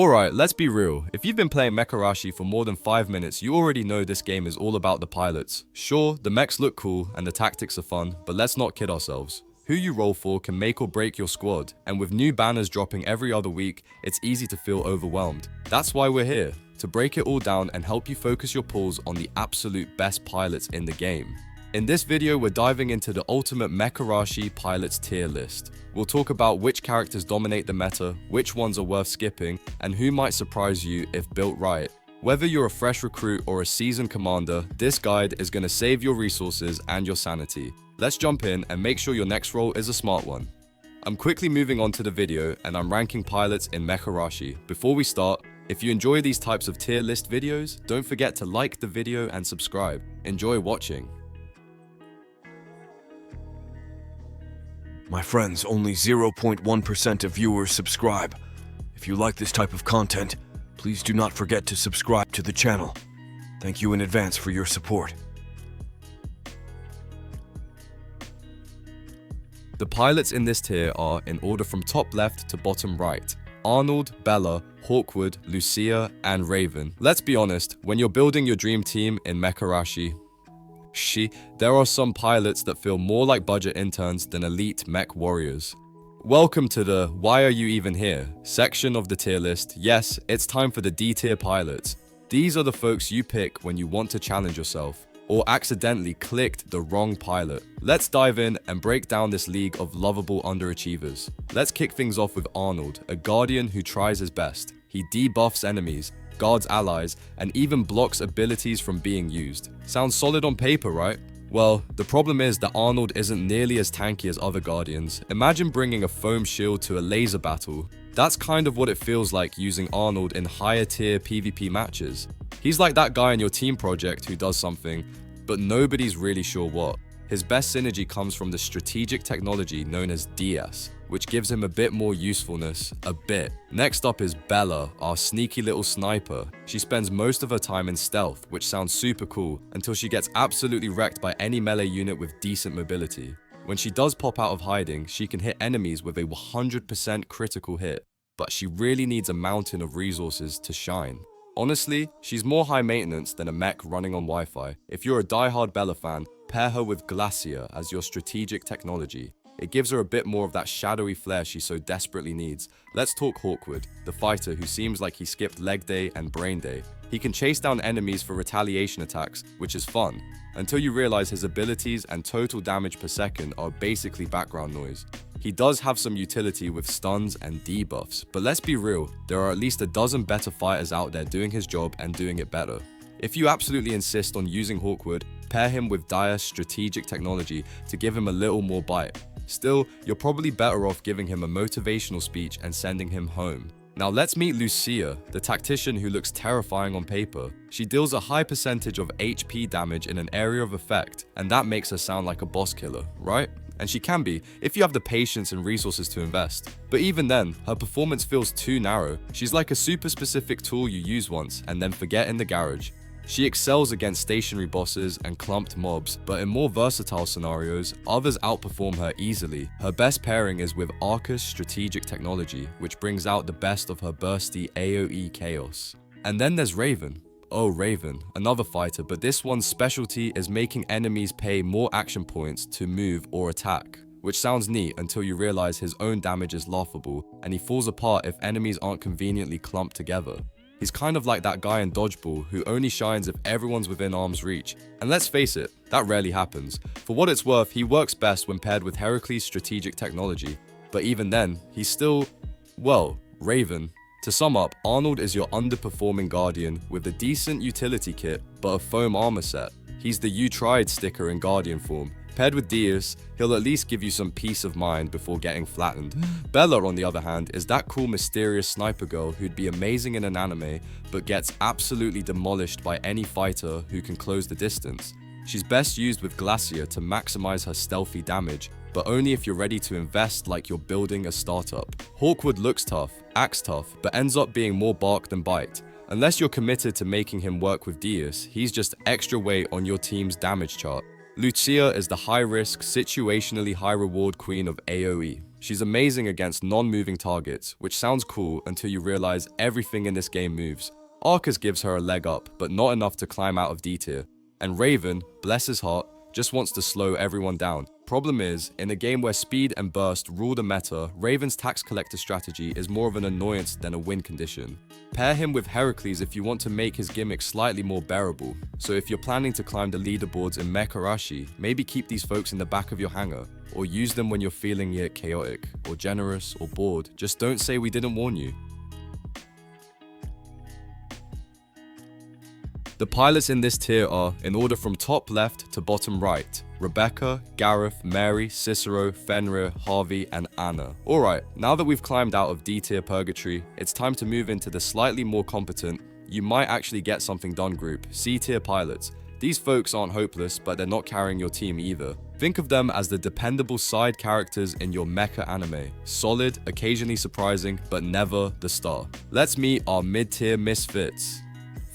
Alright, let's be real. If you've been playing Mecharashi for more than 5 minutes, you already know this game is all about the pilots. Sure, the mechs look cool and the tactics are fun, but let's not kid ourselves. Who you roll for can make or break your squad, and with new banners dropping every other week, it's easy to feel overwhelmed. That's why we're here, to break it all down and help you focus your pulls on the absolute best pilots in the game. In this video, we're diving into the ultimate Mecharashi Pilots Tier List. We'll talk about which characters dominate the meta, which ones are worth skipping, and who might surprise you if built right. Whether you're a fresh recruit or a seasoned commander, this guide is going to save your resources and your sanity. Let's jump in and make sure your next roll is a smart one. I'm quickly moving on to the video and I'm ranking pilots in Mecharashi. Before we start, if you enjoy these types of tier list videos, don't forget to like the video and subscribe. Enjoy watching. My friends, only 0.1% of viewers subscribe. If you like this type of content, please do not forget to subscribe to the channel. Thank you in advance for your support. The pilots in this tier are in order from top left to bottom right. Arnold, Bella, Hawkwood, Lucia, and Raven. Let's be honest, when you're building your dream team in Mecharashi, there are some pilots that feel more like budget interns than elite mech warriors. Welcome to the "Why are you even here?" section of the tier list. Yes, it's time for the D tier pilots. These are the folks you pick when you want to challenge yourself, or accidentally clicked the wrong pilot. Let's dive in and break down this league of lovable underachievers. Let's kick things off with Arnold, a guardian who tries his best. He debuffs enemies, guards allies, and even blocks abilities from being used. Sounds solid on paper, right? Well, the problem is that Arnold isn't nearly as tanky as other guardians. Imagine bringing a foam shield to a laser battle. That's kind of what it feels like using Arnold in higher tier PvP matches. He's like that guy in your team project who does something, but nobody's really sure what. His best synergy comes from the strategic technology known as DS, which gives him a bit more usefulness, a bit. Next up is Bella, our sneaky little sniper. She spends most of her time in stealth, which sounds super cool, until she gets absolutely wrecked by any melee unit with decent mobility. When she does pop out of hiding, she can hit enemies with a 100% critical hit, but she really needs a mountain of resources to shine. Honestly, she's more high maintenance than a mech running on Wi-Fi. If you're a diehard Bella fan, pair her with Glacier as your strategic technology. It gives her a bit more of that shadowy flair she so desperately needs. Let's talk Hawkwood, the fighter who seems like he skipped leg day and brain day. He can chase down enemies for retaliation attacks, which is fun, until you realize his abilities and total damage per second are basically background noise. He does have some utility with stuns and debuffs, but let's be real, there are at least a dozen better fighters out there doing his job and doing it better. If you absolutely insist on using Hawkwood, pair him with Dire's strategic technology to give him a little more bite. Still, you're probably better off giving him a motivational speech and sending him home. Now let's meet Lucia, the tactician who looks terrifying on paper. She deals a high percentage of HP damage in an area of effect, and that makes her sound like a boss killer, right? And she can be, if you have the patience and resources to invest. But even then, her performance feels too narrow. She's like a super specific tool you use once and then forget in the garage. She excels against stationary bosses and clumped mobs, but in more versatile scenarios, others outperform her easily. Her best pairing is with Arca's strategic technology, which brings out the best of her bursty AoE chaos. And then there's Raven. Oh, Raven, another fighter, but this one's specialty is making enemies pay more action points to move or attack. Which sounds neat until you realize his own damage is laughable, and he falls apart if enemies aren't conveniently clumped together. He's kind of like that guy in Dodgeball who only shines if everyone's within arm's reach. And let's face it, that rarely happens. For what it's worth, he works best when paired with Heracles' strategic technology. But even then, he's still, well, Raven. To sum up, Arnold is your underperforming guardian with a decent utility kit, but a foam armor set. He's the "you tried" sticker in guardian form. Paired with Diaz, he'll at least give you some peace of mind before getting flattened. Bella, on the other hand, is that cool mysterious sniper girl who'd be amazing in an anime, but gets absolutely demolished by any fighter who can close the distance. She's best used with Glacier to maximize her stealthy damage, but only if you're ready to invest like you're building a startup. Hawkwood looks tough, acts tough, but ends up being more bark than bite. Unless you're committed to making him work with Diaz, he's just extra weight on your team's damage chart. Lucia is the high-risk, situationally high-reward queen of AoE. She's amazing against non-moving targets, which sounds cool until you realize everything in this game moves. Arcus gives her a leg up, but not enough to climb out of D tier. And Raven, bless his heart, just wants to slow everyone down. Problem is, in a game where speed and burst rule the meta, Raven's tax collector strategy is more of an annoyance than a win condition. Pair him with Heracles if you want to make his gimmick slightly more bearable. So if you're planning to climb the leaderboards in Mecharashi, maybe keep these folks in the back of your hangar, or use them when you're feeling it chaotic, or generous, or bored. Just don't say we didn't warn you. The pilots in this tier are, in order from top left to bottom right, Rebecca, Gareth, Mary, Cicero, Fenrir, Harvey, and Anna. Alright, now that we've climbed out of D tier purgatory, it's time to move into the slightly more competent, you might actually get something done group, C tier pilots. These folks aren't hopeless, but they're not carrying your team either. Think of them as the dependable side characters in your mecha anime. Solid, occasionally surprising, but never the star. Let's meet our mid-tier misfits.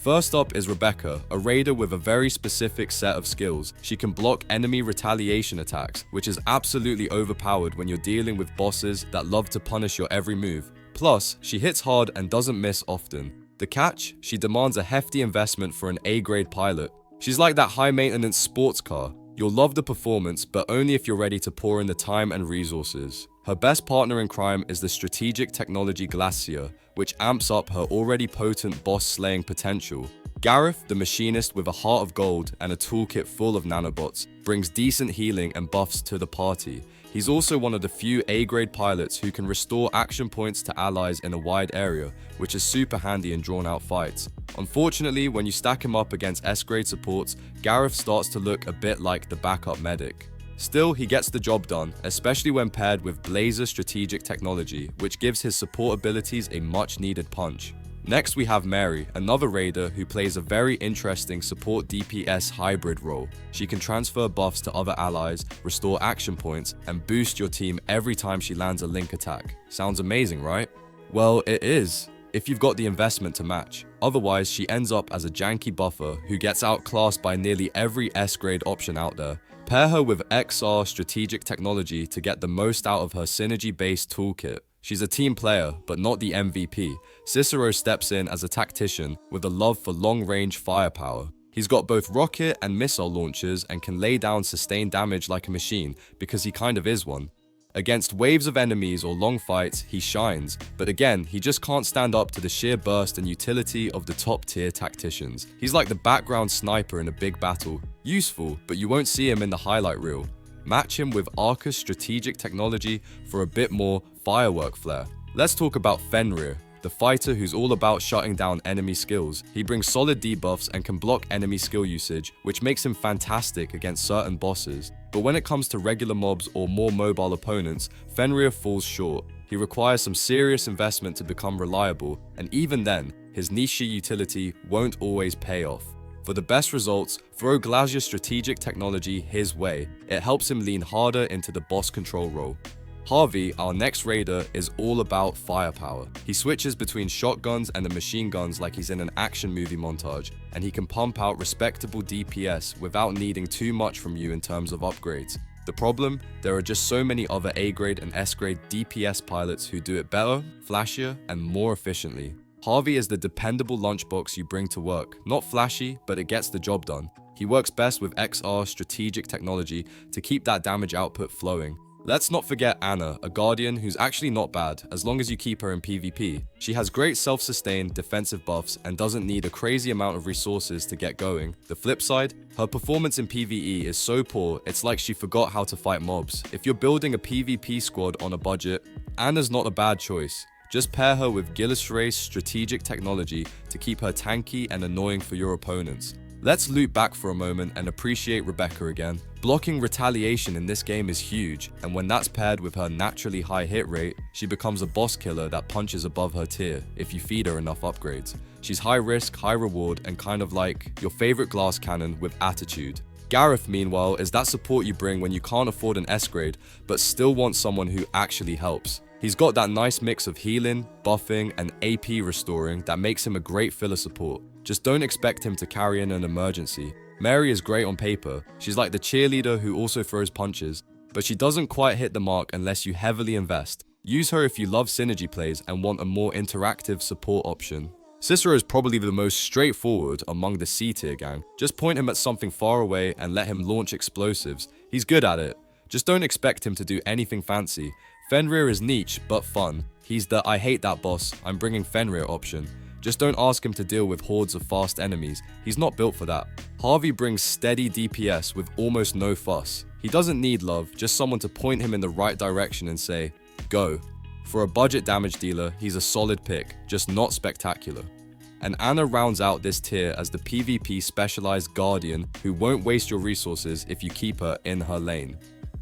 First up is Rebecca, a raider with a very specific set of skills. She can block enemy retaliation attacks, which is absolutely overpowered when you're dealing with bosses that love to punish your every move. Plus, she hits hard and doesn't miss often. The catch? She demands a hefty investment for an A-grade pilot. She's like that high-maintenance sports car. You'll love the performance, but only if you're ready to pour in the time and resources. Her best partner in crime is the strategic technology Glacier, which amps up her already potent boss-slaying potential. Gareth, the machinist with a heart of gold and a toolkit full of nanobots, brings decent healing and buffs to the party. He's also one of the few A-grade pilots who can restore action points to allies in a wide area, which is super handy in drawn-out fights. Unfortunately, when you stack him up against S-grade supports, Gareth starts to look a bit like the backup medic. Still, he gets the job done, especially when paired with Blazer strategic technology, which gives his support abilities a much-needed punch. Next we have Mary, another raider who plays a very interesting support DPS hybrid role. She can transfer buffs to other allies, restore action points, and boost your team every time she lands a link attack. Sounds amazing, right? Well, it is, if you've got the investment to match. Otherwise, she ends up as a janky buffer who gets outclassed by nearly every S-grade option out there. Pair her with XR strategic technology to get the most out of her synergy-based toolkit. She's a team player, but not the MVP. Cicero steps in as a tactician with a love for long-range firepower. He's got both rocket and missile launchers and can lay down sustained damage like a machine, because he kind of is one. Against waves of enemies or long fights, he shines, but again, he just can't stand up to the sheer burst and utility of the top-tier tacticians. He's like the background sniper in a big battle. Useful, but you won't see him in the highlight reel. Match him with Arcus strategic technology for a bit more firework flair. Let's talk about Fenrir, the fighter who's all about shutting down enemy skills. He brings solid debuffs and can block enemy skill usage, which makes him fantastic against certain bosses. But when it comes to regular mobs or more mobile opponents, Fenrir falls short. He requires some serious investment to become reliable, and even then, his niche utility won't always pay off. For the best results, throw Glazier's strategic technology his way. It helps him lean harder into the boss control role. Harvey, our next raider, is all about firepower. He switches between shotguns and the machine guns like he's in an action movie montage, and he can pump out respectable DPS without needing too much from you in terms of upgrades. The problem? There are just so many other A-grade and S-grade DPS pilots who do it better, flashier, and more efficiently. Harvey is the dependable lunchbox you bring to work. Not flashy, but it gets the job done. He works best with XR strategic technology to keep that damage output flowing. Let's not forget Anna, a guardian who's actually not bad, as long as you keep her in PvP. She has great self-sustained defensive buffs and doesn't need a crazy amount of resources to get going. The flip side, her performance in PvE is so poor, it's like she forgot how to fight mobs. If you're building a PvP squad on a budget, Anna's not a bad choice. Just pair her with Gillisray's strategic technology to keep her tanky and annoying for your opponents. Let's loop back for a moment and appreciate Rebecca again. Blocking retaliation in this game is huge, and when that's paired with her naturally high hit rate, she becomes a boss killer that punches above her tier if you feed her enough upgrades. She's high risk, high reward, and kind of like your favorite glass cannon with attitude. Gareth, meanwhile, is that support you bring when you can't afford an S-grade, but still want someone who actually helps. He's got that nice mix of healing, buffing, and AP restoring that makes him a great filler support. Just don't expect him to carry in an emergency. Mary is great on paper. She's like the cheerleader who also throws punches. but she doesn't quite hit the mark unless you heavily invest. Use her if you love synergy plays and want a more interactive support option. Cicero is probably the most straightforward among the C tier gang. Just point him at something far away and let him launch explosives. He's good at it. Just don't expect him to do anything fancy. Fenrir is niche but fun. He's the I hate that boss, I'm bringing Fenrir option. Just don't ask him to deal with hordes of fast enemies. He's not built for that. Harvey brings steady DPS with almost no fuss. He doesn't need love, just someone to point him in the right direction and say, go. For a budget damage dealer, he's a solid pick, just not spectacular. And Anna rounds out this tier as the PvP specialized guardian who won't waste your resources if you keep her in her lane.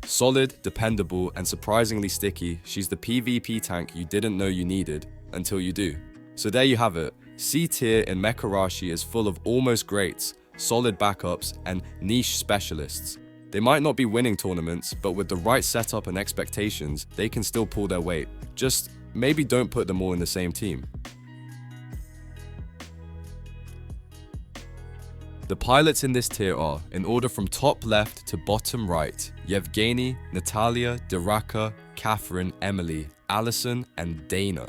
Solid, dependable, and surprisingly sticky, she's the PvP tank you didn't know you needed until you do. So there you have it. C tier in Mecharashi is full of almost greats, solid backups, and niche specialists. They might not be winning tournaments, but with the right setup and expectations, they can still pull their weight. Just maybe don't put them all in the same team. The pilots in this tier are, in order from top left to bottom right, Yevgeny, Natalia, Diraka, Catherine, Emily, Allison, and Dana.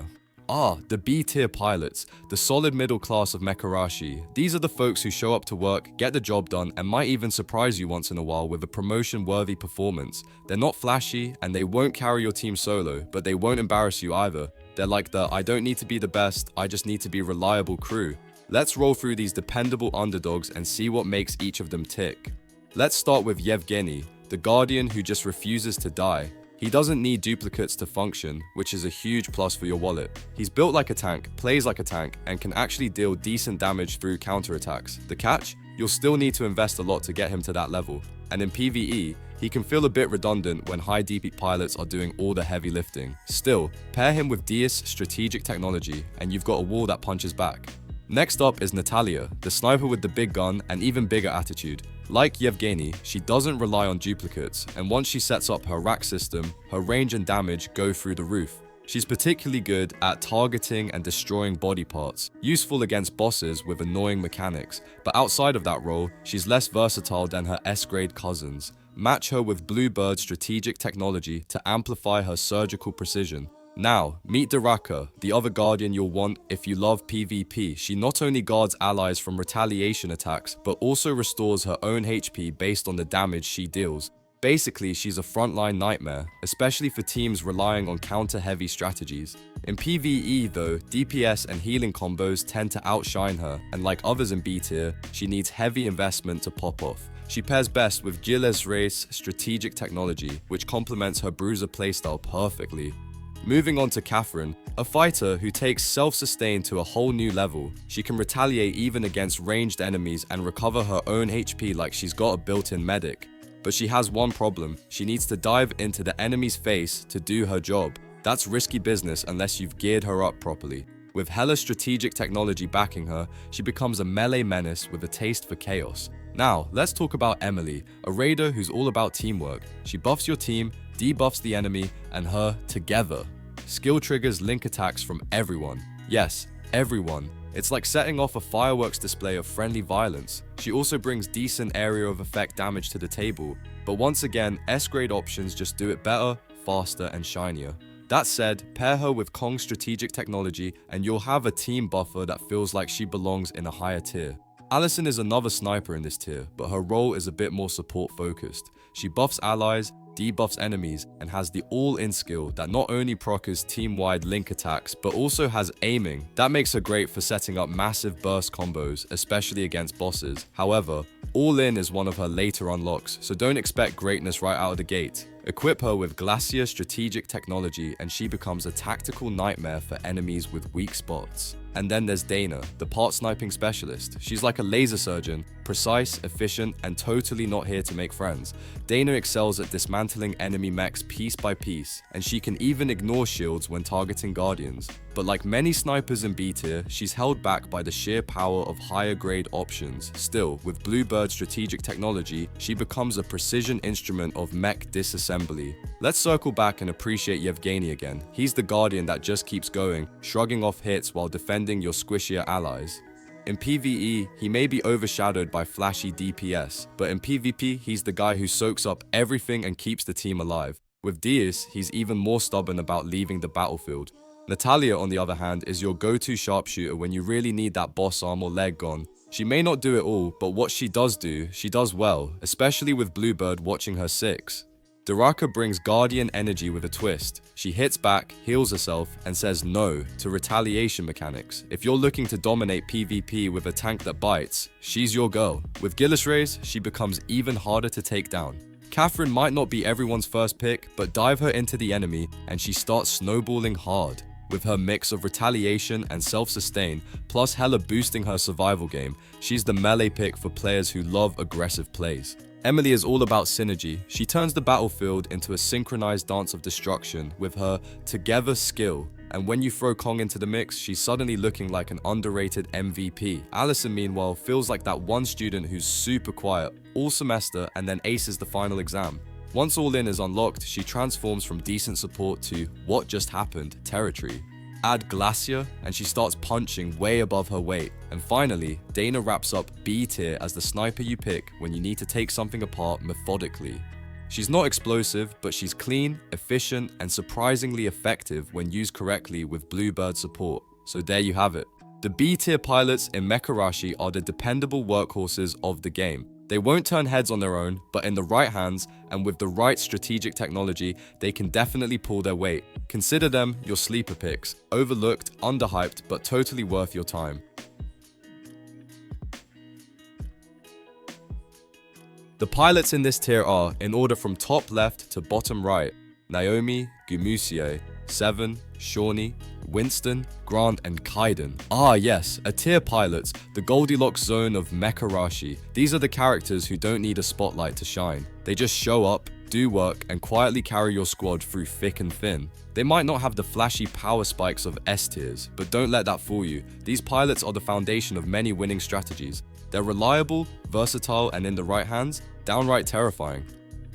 The B tier pilots, the solid middle class of Mecharashi. These are the folks who show up to work, get the job done, and might even surprise you once in a while with a promotion-worthy performance. They're not flashy, and they won't carry your team solo, but they won't embarrass you either. They're like the I don't need to be the best, I just need to be reliable crew. Let's roll through these dependable underdogs and see what makes each of them tick. Let's start with Yevgeny, the guardian who just refuses to die. He doesn't need duplicates to function, which is a huge plus for your wallet. He's built like a tank, plays like a tank, and can actually deal decent damage through counterattacks. The catch? You'll still need to invest a lot to get him to that level. And in PvE, he can feel a bit redundant when high DP pilots are doing all the heavy lifting. Still, pair him with Dias strategic technology, and you've got a wall that punches back. Next up is Natalia, the sniper with the big gun and even bigger attitude. Like Yevgeny, she doesn't rely on duplicates, and once she sets up her rack system, her range and damage go through the roof. She's particularly good at targeting and destroying body parts, useful against bosses with annoying mechanics, but outside of that role, she's less versatile than her S-grade cousins. Match her with Bluebird strategic technology to amplify her surgical precision. Now, meet Diraka, the other guardian you'll want if you love PvP. She not only guards allies from retaliation attacks, but also restores her own HP based on the damage she deals. Basically, she's a frontline nightmare, especially for teams relying on counter-heavy strategies. In PvE though, DPS and healing combos tend to outshine her, and like others in B tier, she needs heavy investment to pop off. She pairs best with Gilles Reyes' strategic technology, which complements her bruiser playstyle perfectly. Moving on to Catherine, a fighter who takes self-sustain to a whole new level. She can retaliate even against ranged enemies and recover her own HP like she's got a built-in medic. But she has one problem, she needs to dive into the enemy's face to do her job. That's risky business unless you've geared her up properly. With hella strategic technology backing her, she becomes a melee menace with a taste for chaos. Now, let's talk about Emily, a raider who's all about teamwork. She buffs your team, debuffs the enemy, and her together. Skill triggers link attacks from everyone. Yes, everyone. It's like setting off a fireworks display of friendly violence. She also brings decent area of effect damage to the table, but once again, S-grade options just do it better, faster, and shinier. That said, pair her with Kong's strategic technology and you'll have a team buffer that feels like she belongs in a higher tier. Allison is another sniper in this tier, but her role is a bit more support focused. She buffs allies, debuffs enemies, and has the all-in skill that not only procs team-wide link attacks, but also has aiming. That makes her great for setting up massive burst combos, especially against bosses. However, all-in is one of her later unlocks, so don't expect greatness right out of the gate. Equip her with Glacier strategic technology and she becomes a tactical nightmare for enemies with weak spots. And then there's Dana, the part sniping specialist. She's like a laser surgeon, precise, efficient, and totally not here to make friends. Dana excels at dismantling enemy mechs piece by piece, and she can even ignore shields when targeting guardians. But like many snipers in B tier, she's held back by the sheer power of higher grade options. Still, with Bluebird strategic technology, she becomes a precision instrument of mech disassembly. Let's circle back and appreciate Yevgeny again. He's the guardian that just keeps going, shrugging off hits while defending your squishier allies. In PvE, he may be overshadowed by flashy DPS, but in PvP, he's the guy who soaks up everything and keeps the team alive. With Diaz, he's even more stubborn about leaving the battlefield. Natalia, on the other hand, is your go-to sharpshooter when you really need that boss arm or leg gone. She may not do it all, but what she does do, she does well, especially with Bluebird watching her 6. Duraka brings Guardian energy with a twist. She hits back, heals herself, and says no to retaliation mechanics. If you're looking to dominate PvP with a tank that bites, she's your girl. With Gillis Rays, she becomes even harder to take down. Catherine might not be everyone's first pick, but dive her into the enemy and she starts snowballing hard. With her mix of retaliation and self-sustain, plus hella boosting her survival game, she's the melee pick for players who love aggressive plays. Emily is all about synergy. She turns the battlefield into a synchronized dance of destruction with her together skill. And when you throw Kong into the mix, she's suddenly looking like an underrated MVP. Allison, meanwhile, feels like that one student who's super quiet all semester and then aces the final exam. Once all in is unlocked, she transforms from decent support to what just happened territory. Add Glacier and she starts punching way above her weight. And finally, Dana wraps up B tier as the sniper you pick when you need to take something apart methodically. She's not explosive, but she's clean, efficient, and surprisingly effective when used correctly with Bluebird support. So there you have it. The B tier pilots in Mecharashi are the dependable workhorses of the game. They won't turn heads on their own, but in the right hands and with the right strategic technology, they can definitely pull their weight. Consider them your sleeper picks, overlooked, underhyped, but totally worth your time. The pilots in this tier are, in order from top left to bottom right, Naomi, Gumusie, Seven, Shawnee, Winston, Grant, and Kaiden. Ah yes, a tier pilots, the Goldilocks zone of Mecharashi. These are the characters who don't need a spotlight to shine. They just show up, do work, and quietly carry your squad through thick and thin. They might not have the flashy power spikes of S tiers, but don't let that fool you. These pilots are the foundation of many winning strategies. They're reliable, versatile, and in the right hands, downright terrifying.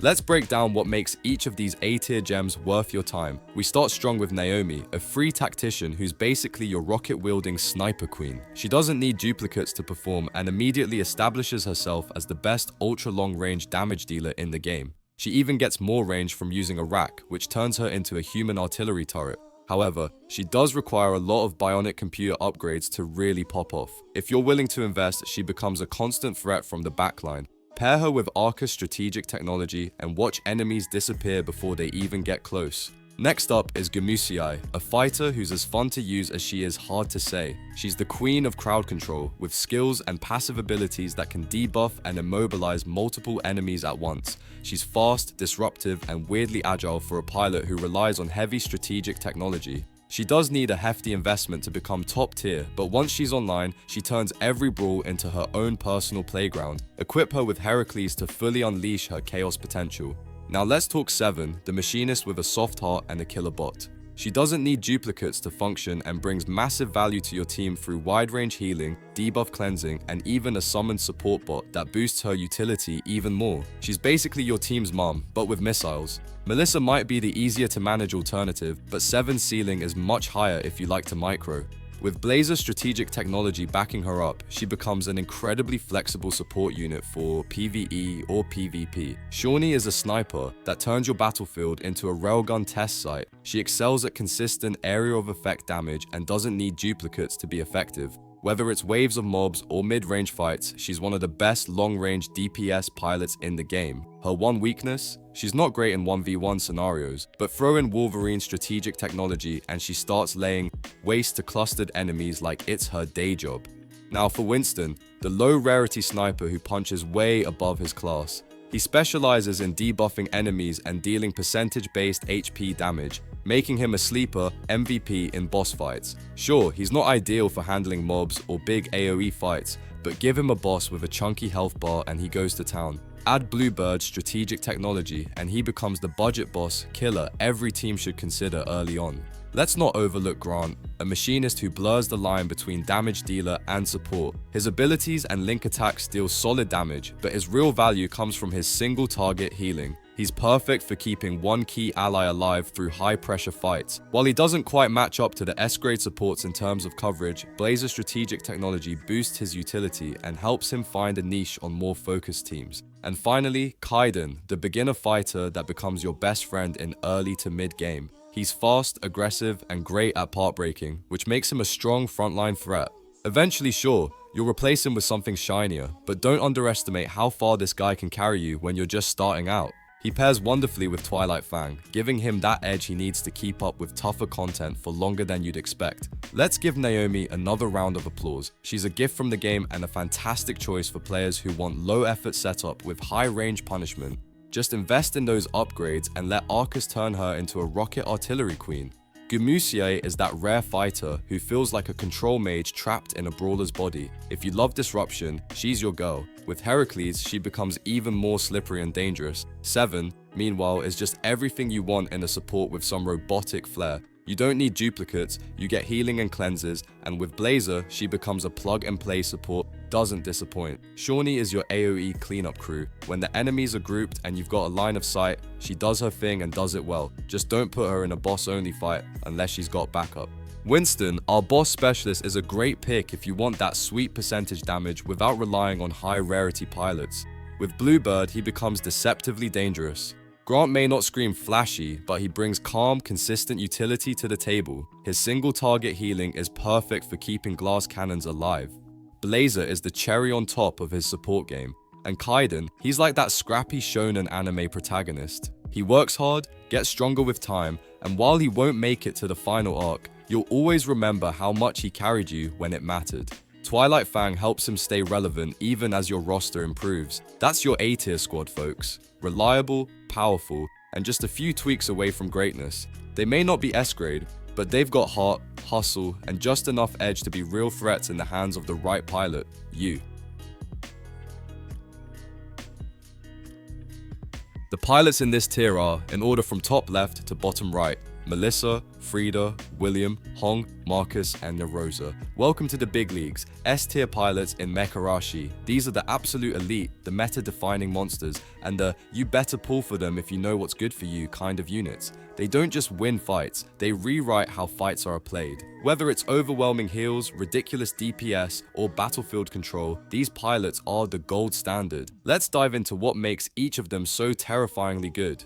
Let's break down what makes each of these A-tier gems worth your time. We start strong with Naomi, a free tactician who's basically your rocket-wielding sniper queen. She doesn't need duplicates to perform and immediately establishes herself as the best ultra-long-range damage dealer in the game. She even gets more range from using a rack, which turns her into a human artillery turret. However, she does require a lot of bionic computer upgrades to really pop off. If you're willing to invest, she becomes a constant threat from the backline. Pair her with Arca's strategic technology and watch enemies disappear before they even get close. Next up is Gumusie, a fighter who's as fun to use as she is hard to say. She's the queen of crowd control, with skills and passive abilities that can debuff and immobilize multiple enemies at once. She's fast, disruptive, and weirdly agile for a pilot who relies on heavy strategic technology. She does need a hefty investment to become top tier, but once she's online, she turns every brawl into her own personal playground. Equip her with Heracles to fully unleash her chaos potential. Now let's talk Seven, the machinist with a soft heart and a killer bot. She doesn't need duplicates to function and brings massive value to your team through wide-range healing, debuff cleansing, and even a summoned support bot that boosts her utility even more. She's basically your team's mom, but with missiles. Melissa might be the easier to manage alternative, but Seven's ceiling is much higher if you like to micro. With Blazer's strategic technology backing her up, she becomes an incredibly flexible support unit for PvE or PvP. Shawnee is a sniper that turns your battlefield into a railgun test site. She excels at consistent area of effect damage and doesn't need duplicates to be effective. Whether it's waves of mobs or mid-range fights, she's one of the best long-range DPS pilots in the game. Her one weakness? She's not great in 1v1 scenarios, but throw in Wolverine's strategic technology and she starts laying waste to clustered enemies like it's her day job. Now for Winston, the low-rarity sniper who punches way above his class. He specializes in debuffing enemies and dealing percentage-based HP damage, making him a sleeper MVP in boss fights. Sure, he's not ideal for handling mobs or big AoE fights, but give him a boss with a chunky health bar and he goes to town. Add Bluebird's strategic technology and he becomes the budget boss killer every team should consider early on. Let's not overlook Grant, a machinist who blurs the line between damage dealer and support. His abilities and link attacks deal solid damage, but his real value comes from his single target healing. He's perfect for keeping one key ally alive through high-pressure fights. While he doesn't quite match up to the S-grade supports in terms of coverage, Blazer's strategic technology boosts his utility and helps him find a niche on more focused teams. And finally, Kaiden, the beginner fighter that becomes your best friend in early to mid-game. He's fast, aggressive, and great at part breaking, which makes him a strong frontline threat. Eventually, sure, you'll replace him with something shinier, but don't underestimate how far this guy can carry you when you're just starting out. He pairs wonderfully with Twilight Fang, giving him that edge he needs to keep up with tougher content for longer than you'd expect. Let's give Naomi another round of applause. She's a gift from the game and a fantastic choice for players who want low effort setup with high range punishment. Just invest in those upgrades and let Arcus turn her into a rocket artillery queen. Gumusier is that rare fighter who feels like a control mage trapped in a brawler's body. If you love disruption, she's your girl. With Heracles, she becomes even more slippery and dangerous. Seven, meanwhile, is just everything you want in a support with some robotic flair. You don't need duplicates, you get healing and cleanses, and with Blazer, she becomes a plug-and-play support. Doesn't disappoint. Shawnee is your AoE cleanup crew. When the enemies are grouped and you've got a line of sight, she does her thing and does it well. Just don't put her in a boss-only fight unless she's got backup. Winston, our boss specialist, is a great pick if you want that sweet percentage damage without relying on high rarity pilots. With Bluebird, he becomes deceptively dangerous. Grant may not scream flashy, but he brings calm, consistent utility to the table. His single target healing is perfect for keeping glass cannons alive. Blazer is the cherry on top of his support game. And Kaiden, he's like that scrappy shonen anime protagonist. He works hard, gets stronger with time, and while he won't make it to the final arc, you'll always remember how much he carried you when it mattered. Twilight Fang helps him stay relevant even as your roster improves. That's your A-tier squad, folks. Reliable, powerful, and just a few tweaks away from greatness. They may not be S-grade, but they've got heart, hustle, and just enough edge to be real threats in the hands of the right pilot, you. The pilots in this tier are, in order from top left to bottom right, Melissa, Frida, William, Hong, Marcus, and Nerosa. Welcome to the big leagues, S-tier pilots in Mecharashi. These are the absolute elite, the meta-defining monsters, and the you better pull for them if you know what's good for you kind of units. They don't just win fights, they rewrite how fights are played. Whether it's overwhelming heals, ridiculous DPS, or battlefield control, these pilots are the gold standard. Let's dive into what makes each of them so terrifyingly good.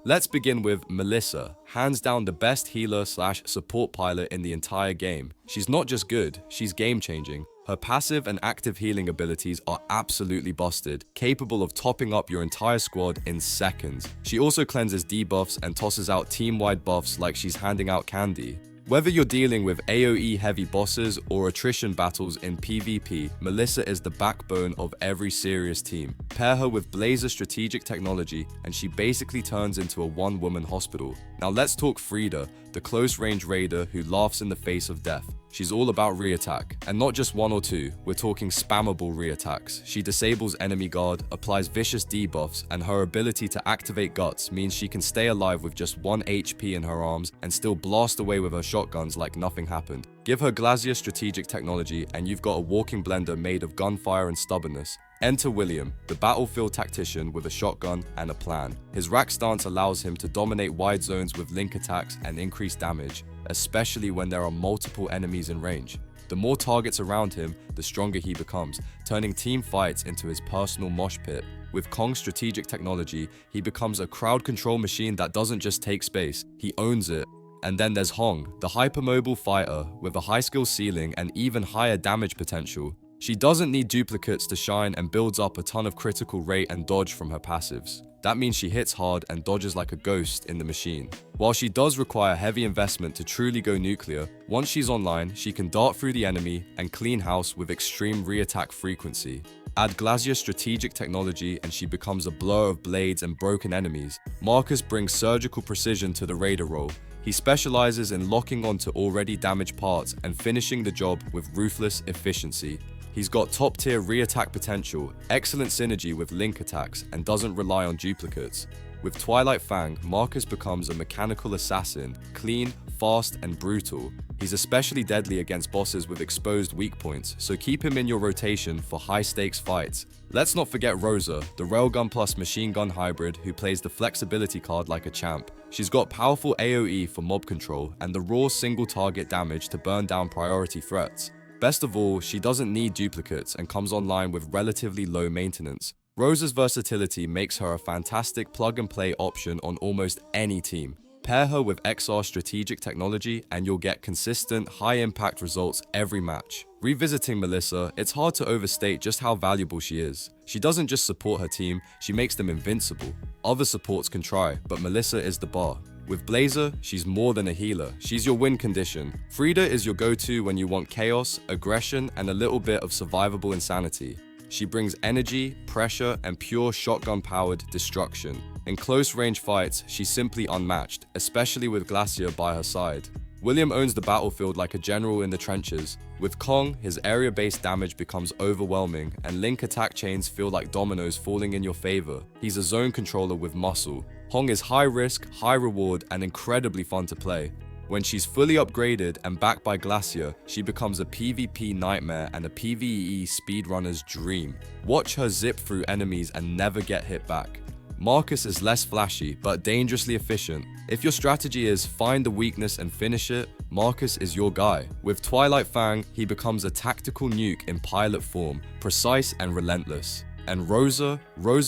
Let's begin with Melissa, hands down the best healer / support pilot in the entire game. She's not just good, she's game-changing. Her passive and active healing abilities are absolutely busted, capable of topping up your entire squad in seconds. She also cleanses debuffs and tosses out team-wide buffs like she's handing out candy. Whether you're dealing with AoE heavy bosses or attrition battles in PvP, Melissa is the backbone of every serious team. Pair her with Blazer's strategic technology and she basically turns into a one-woman hospital. Now let's talk Frida, the close-range raider who laughs in the face of death. She's all about re-attack, and not just one or two, we're talking spammable re-attacks. She disables enemy guard, applies vicious debuffs, and her ability to activate guts means she can stay alive with just 1 HP in her arms and still blast away with her shotguns like nothing happened. Give her Glacier strategic technology and you've got a walking blender made of gunfire and stubbornness. Enter William, the battlefield tactician with a shotgun and a plan. His rack stance allows him to dominate wide zones with link attacks and increase damage, especially when there are multiple enemies in range. The more targets around him, the stronger he becomes, turning team fights into his personal mosh pit. With Kong's strategic technology, he becomes a crowd control machine that doesn't just take space, he owns it. And then there's Hong, the hypermobile fighter with a high skill ceiling and even higher damage potential. She doesn't need duplicates to shine and builds up a ton of critical rate and dodge from her passives. That means she hits hard and dodges like a ghost in the machine. While she does require heavy investment to truly go nuclear, once she's online, she can dart through the enemy and clean house with extreme re-attack frequency. Add Glazier's strategic technology and she becomes a blur of blades and broken enemies. Marcus brings surgical precision to the raider role. He specializes in locking onto already damaged parts and finishing the job with ruthless efficiency. He's got top-tier re-attack potential, excellent synergy with link attacks, and doesn't rely on duplicates. With Twilight Fang, Marcus becomes a mechanical assassin, clean, fast, and brutal. He's especially deadly against bosses with exposed weak points, so keep him in your rotation for high-stakes fights. Let's not forget Rosa, the railgun plus machine gun hybrid who plays the flexibility card like a champ. She's got powerful AoE for mob control and the raw single target damage to burn down priority threats. Best of all, she doesn't need duplicates and comes online with relatively low maintenance. Rosa's versatility makes her a fantastic plug-and-play option on almost any team. Pair her with XR strategic technology and you'll get consistent, high-impact results every match. Revisiting Melissa, it's hard to overstate just how valuable she is. She doesn't just support her team, she makes them invincible. Other supports can try, but Melissa is the bar. With Blazer, she's more than a healer, she's your win condition. Frida is your go-to when you want chaos, aggression, and a little bit of survivable insanity. She brings energy, pressure, and pure shotgun-powered destruction. In close-range fights, she's simply unmatched, especially with Glacier by her side. William owns the battlefield like a general in the trenches. With Kong, his area-based damage becomes overwhelming, and Link attack chains feel like dominoes falling in your favor. He's a zone controller with muscle. Hong is high risk, high reward, and incredibly fun to play. When she's fully upgraded and backed by Glacier, she becomes a PvP nightmare and a PvE speedrunner's dream. Watch her zip through enemies and never get hit back. Marcus is less flashy, but dangerously efficient. If your strategy is find the weakness and finish it, Marcus is your guy. With Twilight Fang, he becomes a tactical nuke in pilot form, precise and relentless. And Rosa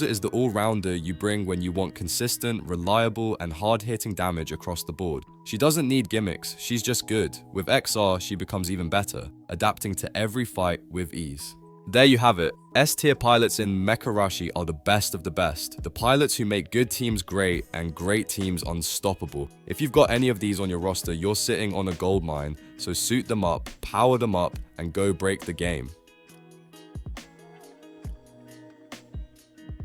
is the all-rounder you bring when you want consistent, reliable, and hard-hitting damage across the board. She doesn't need gimmicks, she's just good. With XR, she becomes even better, adapting to every fight with ease. There you have it. S-tier pilots in Mecharashi are the best of the best. The pilots who make good teams great and great teams unstoppable. If you've got any of these on your roster, you're sitting on a gold mine, so suit them up, power them up, and go break the game.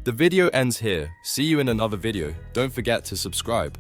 The video ends here. See you in another video. Don't forget to subscribe.